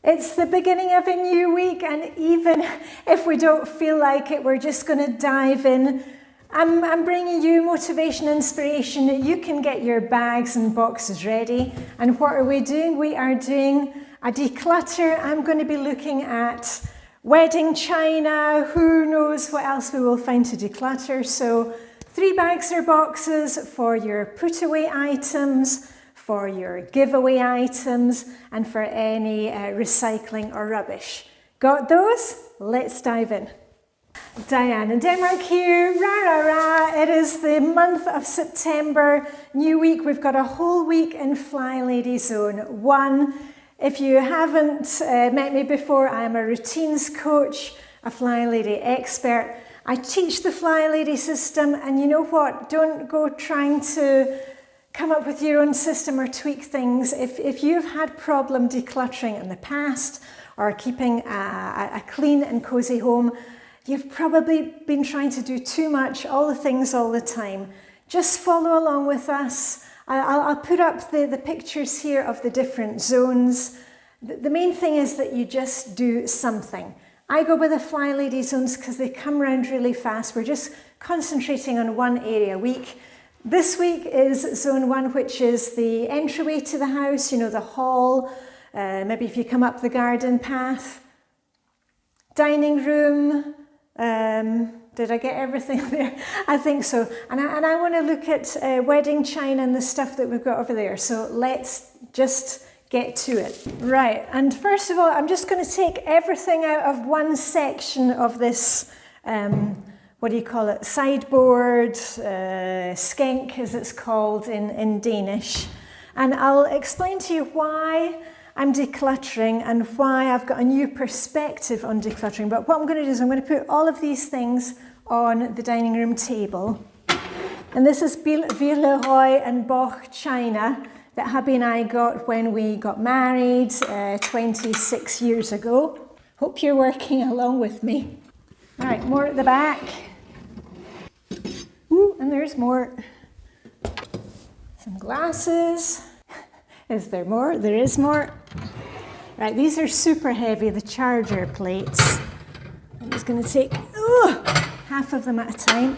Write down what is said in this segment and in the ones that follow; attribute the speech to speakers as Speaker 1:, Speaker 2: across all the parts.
Speaker 1: It's the beginning of a new week, and even if we don't feel like it, we're just going to dive in. I'm bringing you motivation, inspiration. You can get your bags and boxes ready. And what are we doing? We are doing a declutter. I'm going to be looking at wedding china. Who knows what else we will find to declutter. So 3 bags or boxes for your put away items, for your giveaway items, and for any recycling or rubbish. Got those? Let's dive in. Diane in Denmark here, rah rah rah. It is the month of September, new week. We've got a whole week in Flylady Zone 1. If you haven't met me before, I am a routines coach, a Flylady expert. I teach the Flylady system, and you know what? Don't go trying to come up with your own system or tweak things. If you've had problem decluttering in the past or keeping a clean and cozy home, you've probably been trying to do too much, all the things all the time. Just follow along with us. I'll put up the pictures here of the different zones. The main thing is that you just do something. I go with the Flylady zones because they come around really fast. We're just concentrating on one area a week. This week is zone 1, which is the entryway to the house, you know, the hall, maybe if you come up the garden path. Dining room, did I get everything there? I think so. And I want to look at wedding china and the stuff that we've got over there. So let's just get to it. Right, and first of all, I'm just going to take everything out of one section of this what do you call it, sideboard, skænk as it's called in Danish. And I'll explain to you why I'm decluttering and why I've got a new perspective on decluttering. But what I'm going to do is I'm going to put all of these things on the dining room table. And this is Villeroy Boch china that hubby and I got when we got married 26 years ago. Hope you're working along with me. All right, more at the back. Ooh, and there's more. Some glasses. Is there more? There is more. Right, these are super heavy, the charger plates. I'm just going to take half of them at a time.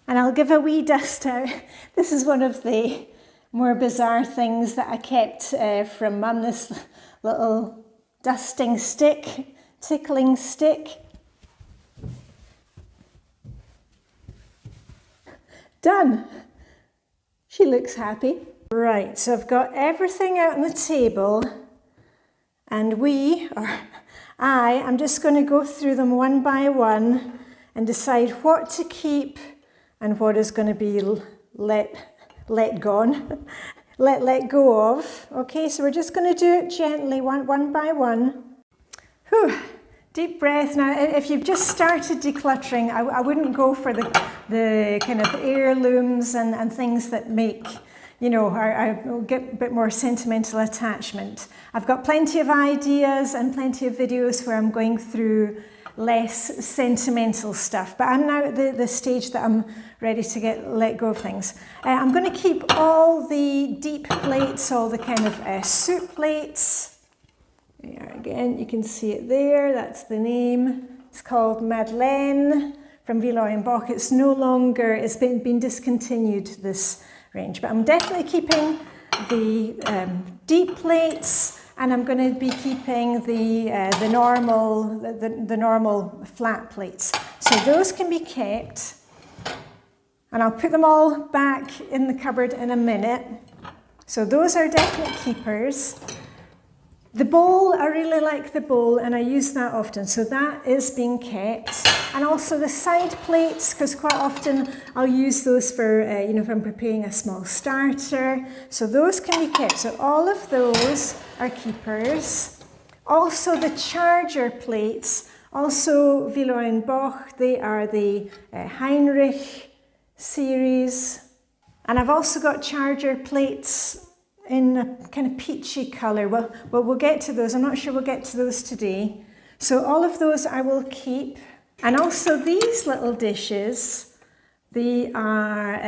Speaker 1: And I'll give a wee dust out. This is one of the more bizarre things that I kept from Mum, this little dusting stick, tickling stick. Done. She looks happy. Right, so I've got everything out on the table, and I'm just going to go through them one by one and decide what to keep and what is going to be let go of. Okay, so we're just going to do it gently, one by one. Whew. Deep breath. Now, if you've just started decluttering, I wouldn't go for the kind of heirlooms and things that make, you know, I get a bit more sentimental attachment. I've got plenty of ideas and plenty of videos where I'm going through less sentimental stuff. But I'm now at the stage that I'm ready to let go of things. I'm going to keep all the deep plates, all the kind of soup plates. There again, you can see it there, that's the name. It's called Madeleine from Villeroy Boch. It's no longer, it's been discontinued, this range. But I'm definitely keeping the deep plates, and I'm going to be keeping the normal flat plates. So those can be kept, and I'll put them all back in the cupboard in a minute. So those are definite keepers. The bowl, I really like the bowl, and I use that often, so that is being kept. And also the side plates, because quite often I'll use those for, you know, if I'm preparing a small starter. So those can be kept. So all of those are keepers. Also the charger plates, also Villeroy Boch, they are the Heinrich series. And I've also got charger plates in a kind of peachy colour. Well, we'll get to those. I'm not sure we'll get to those today. So all of those I will keep. And also these little dishes, they are,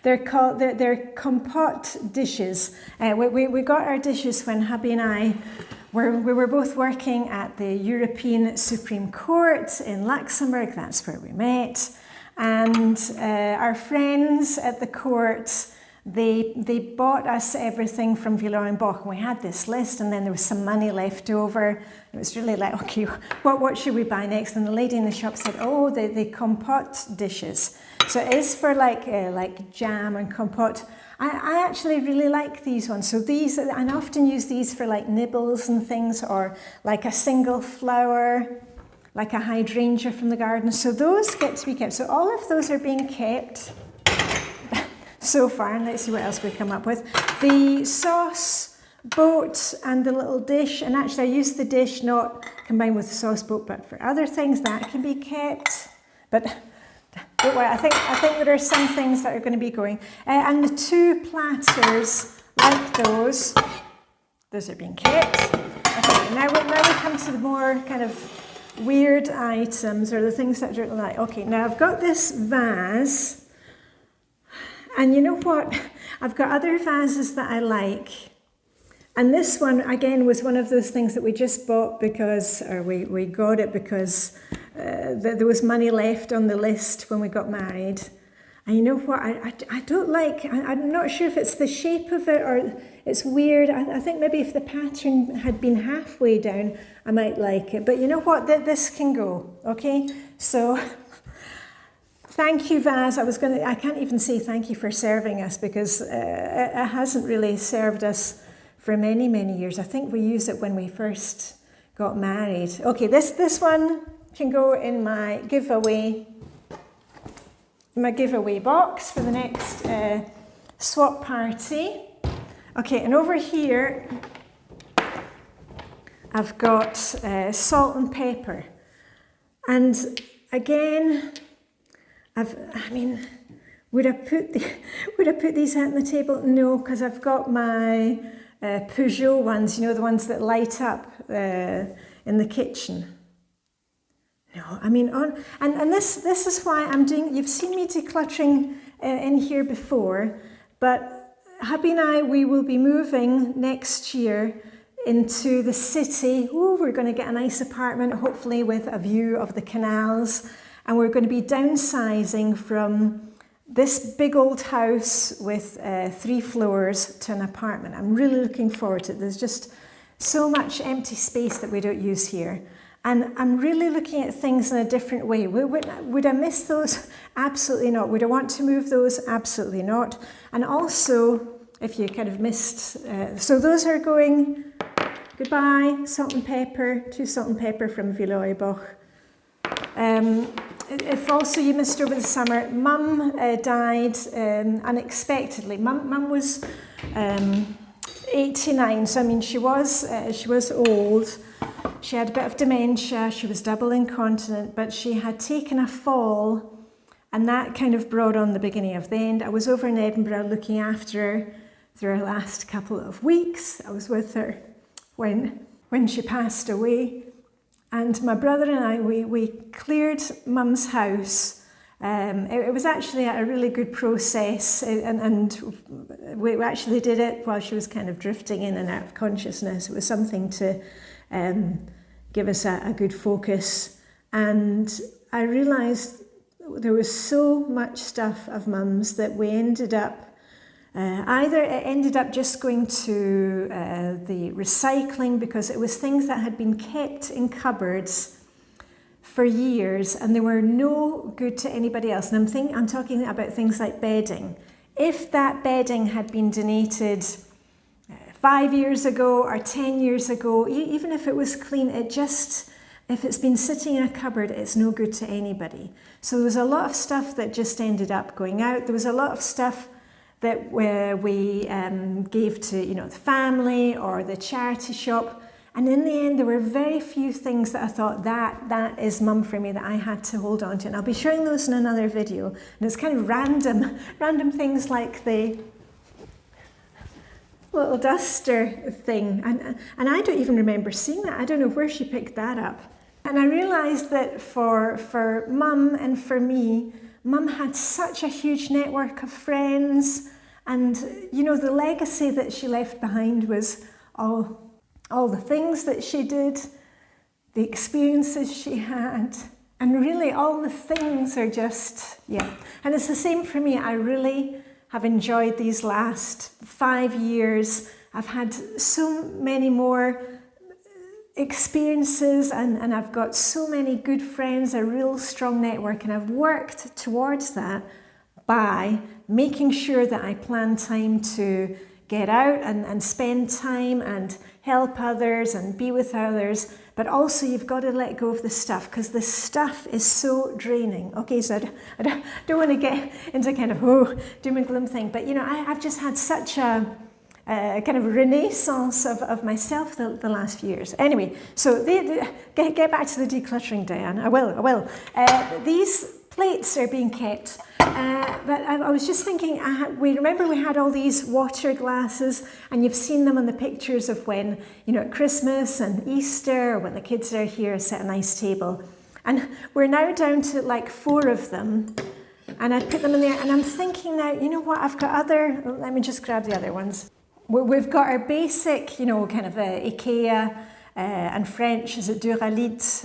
Speaker 1: they're compote dishes. We got our dishes when hubby and I we were both working at the European Supreme Court in Luxembourg. That's where we met. And our friends at the court, they bought us everything from Villeroy Boch. And we had this list, and then there was some money left over. It was really like, okay, what should we buy next? And the lady in the shop said, oh, the compote dishes. So it is for like jam and compote. I actually really like these ones. So these, I often use these for like nibbles and things, or like a single flower, like a hydrangea from the garden. So those get to be kept. So all of those are being kept so far. And let's see what else we come up with. The sauce boat and the little dish. And actually I use the dish not combined with the sauce boat, but for other things that can be kept. But don't worry, I think there are some things that are going to be going. And the 2 platters like those are being kept. Okay, now we come to the more kind of weird items, or the things that are like, okay, now I've got this vase, and you know what? I've got other vases that I like. And this one, again, was one of those things that we just bought because, or we got it because there was money left on the list when we got married. And you know what? I don't like, I'm not sure if it's the shape of it or it's weird. I think maybe if the pattern had been halfway down, I might like it. But you know what? This can go, okay? So thank you, vase. I can't even say thank you for serving us, because it hasn't really served us for many, many years. I think we used it when we first got married. Okay, this one can go in my giveaway box for the next swap party. Okay, and over here I've got salt and pepper. And again, would I put these out on the table? No, because I've got my Peugeot ones, you know, the ones that light up in the kitchen. No, I mean, and this is why I'm doing, you've seen me decluttering in here before, but hubby and I, we will be moving next year into the city. Ooh, we're going to get a nice apartment, hopefully with a view of the canals, and we're going to be downsizing from this big old house with 3 floors to an apartment. I'm really looking forward to it. There's just so much empty space that we don't use here. And I'm really looking at things in a different way. Would I miss those? Absolutely not. Would I want to move those? Absolutely not. And also, if you kind of missed, so those are going, goodbye, salt and pepper, 2 salt and pepper from Villeroy Boch. If also you missed over the summer, Mum died unexpectedly. Mum was 89, so I mean she was old. She had a bit of dementia. She was double incontinent, but she had taken a fall, and that kind of brought on the beginning of the end. I was over in Edinburgh looking after her through her last couple of weeks. I was with her when she passed away. And my brother and I, we cleared Mum's house. It was actually a really good process, and we actually did it while she was kind of drifting in and out of consciousness. It was something to give us a good focus. And I realised there was so much stuff of Mum's that we ended up, either it ended up just going to the recycling, because it was things that had been kept in cupboards for years and they were no good to anybody else. And I'm talking about things like bedding. If that bedding had been donated 5 years ago or 10 years ago, even if it was clean, if it's been sitting in a cupboard, it's no good to anybody. So there was a lot of stuff that just ended up going out. There was a lot of stuff that we gave to, the family or the charity shop. And in the end, there were very few things that I thought that is Mum for me, that I had to hold on to. And I'll be showing those in another video. And it's kind of random things like the little duster thing. And I don't even remember seeing that. I don't know where she picked that up. And I realised that for Mum and for me, Mum had such a huge network of friends, and the legacy that she left behind was all all the things that she did, the experiences she had, and really all the things are just, yeah. And it's the same for me. I really have enjoyed these last 5 years. I've had so many more experiences and I've got so many good friends, a real strong network, and I've worked towards that by making sure that I plan time to get out and spend time and help others and be with others. But also you've got to let go of the stuff, because the stuff is so draining. Okay, so I don't want to get into kind of doom and gloom thing, but you know, I've just had such a kind of renaissance of myself the last few years. Anyway, so get back to the decluttering, Diane. I will. These plates are being kept. But I was just thinking, we had all these water glasses, and you've seen them on the pictures of when, you know, at Christmas and Easter, or when the kids are here, set a nice table. And we're now down to like 4 of them, and I put them in there, and I'm thinking now, you know what, I've got let me just grab the other ones. We've got our basic, you know, kind of IKEA and French, is it Duralex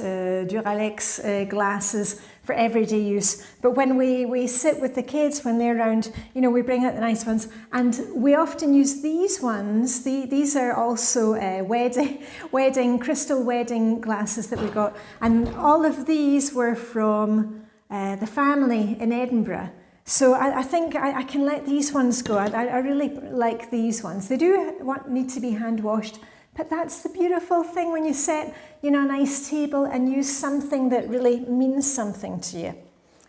Speaker 1: glasses for everyday use. But when we sit with the kids, when they're around, you know, we bring out the nice ones. And we often use these ones. These are also crystal wedding glasses that we got. And all of these were from the family in Edinburgh. So I think I can let these ones go. I really like these ones. They do need to be hand washed, but that's the beautiful thing when you set, you know, a nice table and use something that really means something to you.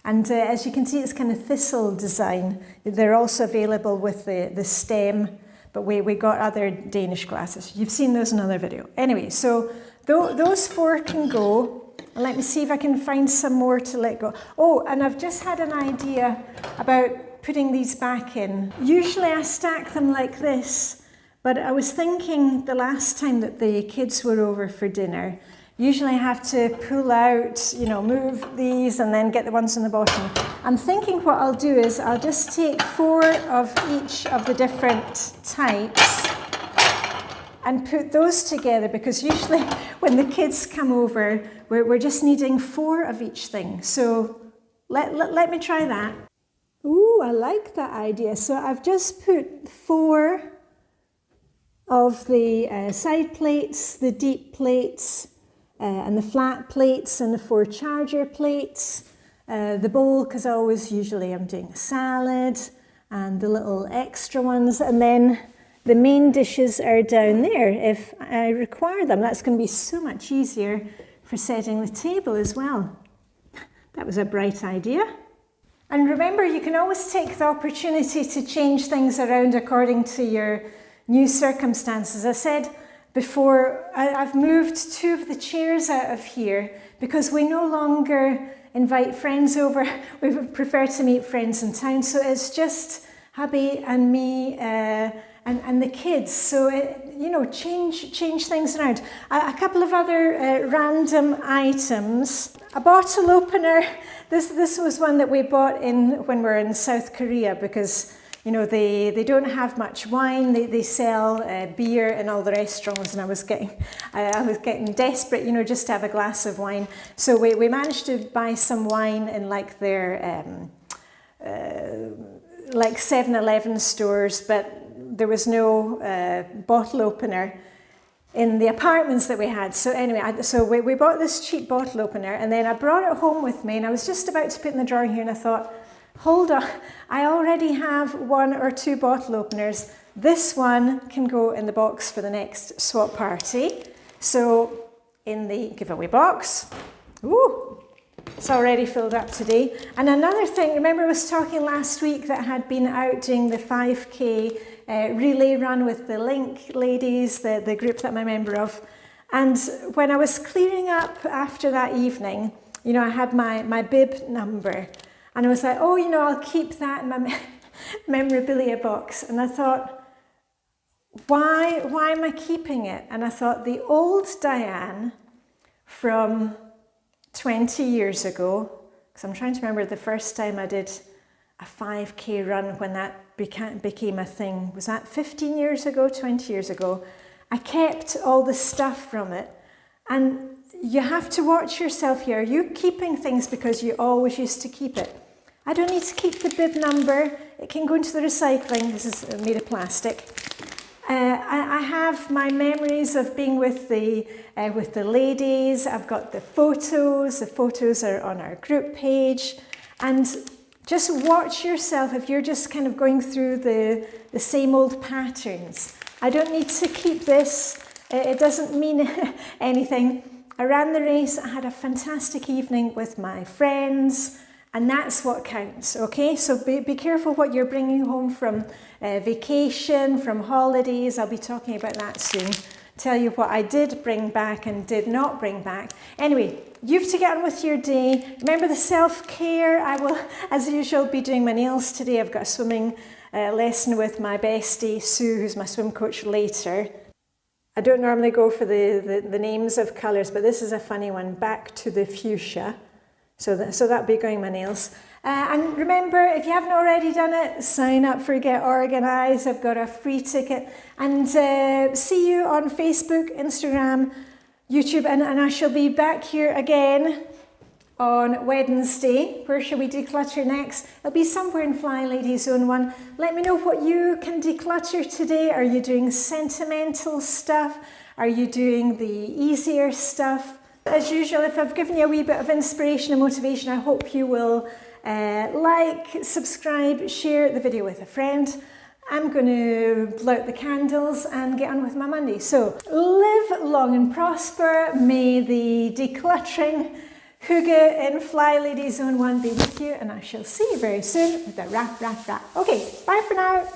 Speaker 1: And as you can see, it's kind of thistle design. They're also available with the stem, but we got other Danish glasses. You've seen those in another video. Anyway, so those 4 can go. And let me see if I can find some more to let go. Oh, and I've just had an idea about putting these back in. Usually I stack them like this, but I was thinking the last time that the kids were over for dinner, usually I have to pull out, you know, move these and then get the ones on the bottom. I'm thinking what I'll do is I'll just take 4 of each of the different types and put those together, because usually when the kids come over, we're just needing 4 of each thing. So let me try that. Ooh, I like that idea. So I've just put 4 of the side plates, the deep plates, and the flat plates, and the 4 charger plates, the bowl, because I'm doing a salad, and the little extra ones, and then the main dishes are down there if I require them. That's going to be so much easier for setting the table as well. That was a bright idea. And remember, you can always take the opportunity to change things around according to your new circumstances. I said before, I've moved 2 of the chairs out of here because we no longer invite friends over. We prefer to meet friends in town. So it's just hubby and me and the kids. So, you know, change things around. A couple of other random items. A bottle opener. This was one that we bought when we were in South Korea, because, you know, they don't have much wine. They sell beer in all the restaurants, and I was getting desperate, you know, just to have a glass of wine. So we managed to buy some wine in like their like 7-Eleven stores, but there was no bottle opener in the apartments that we had. So anyway, we bought this cheap bottle opener, and then I brought it home with me, and I was just about to put it in the drawer here, and I thought, hold on, I already have 1 or 2 bottle openers. This one can go in the box for the next swap party. So in the giveaway box, ooh, it's already filled up today. And another thing, remember I was talking last week that I had been out doing the 5K relay run with the Link ladies, the group that I'm a member of. And when I was clearing up after that evening, you know, I had my bib number, and I was like, oh, you know, I'll keep that in my memorabilia box. And I thought, why am I keeping it? And I thought, the old Diane from 20 years ago, because I'm trying to remember the first time I did a 5K run when that became a thing. Was that 15 years ago, 20 years ago? I kept all the stuff from it. And you have to watch yourself here. Are you keeping things because you always used to keep it? I don't need to keep the bib number. It can go into the recycling. This is made of plastic. I have my memories of being with the ladies. I've got the photos. The photos are on our group page. And just watch yourself if you're just kind of going through the same old patterns. I don't need to keep this. It doesn't mean anything. I ran the race. I had a fantastic evening with my friends. And that's what counts, okay? So be careful what you're bringing home from vacation, from holidays. I'll be talking about that soon. Tell you what I did bring back and did not bring back. Anyway, you have to get on with your day. Remember the self-care. I will, as usual, be doing my nails today. I've got a swimming lesson with my bestie, Sue, who's my swim coach, later. I don't normally go for the names of colours, but this is a funny one, Back to the Fuchsia. So that'll be going my nails. And remember, if you haven't already done it, sign up for Get Organised. I've got a free ticket. And see you on Facebook, Instagram, YouTube. And I shall be back here again on Wednesday. Where shall we declutter next? It'll be somewhere in Flylady Zone 1. Let me know what you can declutter today. Are you doing sentimental stuff? Are you doing the easier stuff? As usual, if I've given you a wee bit of inspiration and motivation, I hope you will like, subscribe, share the video with a friend. I'm going to blow out the candles and get on with my Monday. So live long and prosper. May the decluttering hygge in Flylady Zone 1 be with you, and I shall see you very soon with a wrap. Okay, bye for now.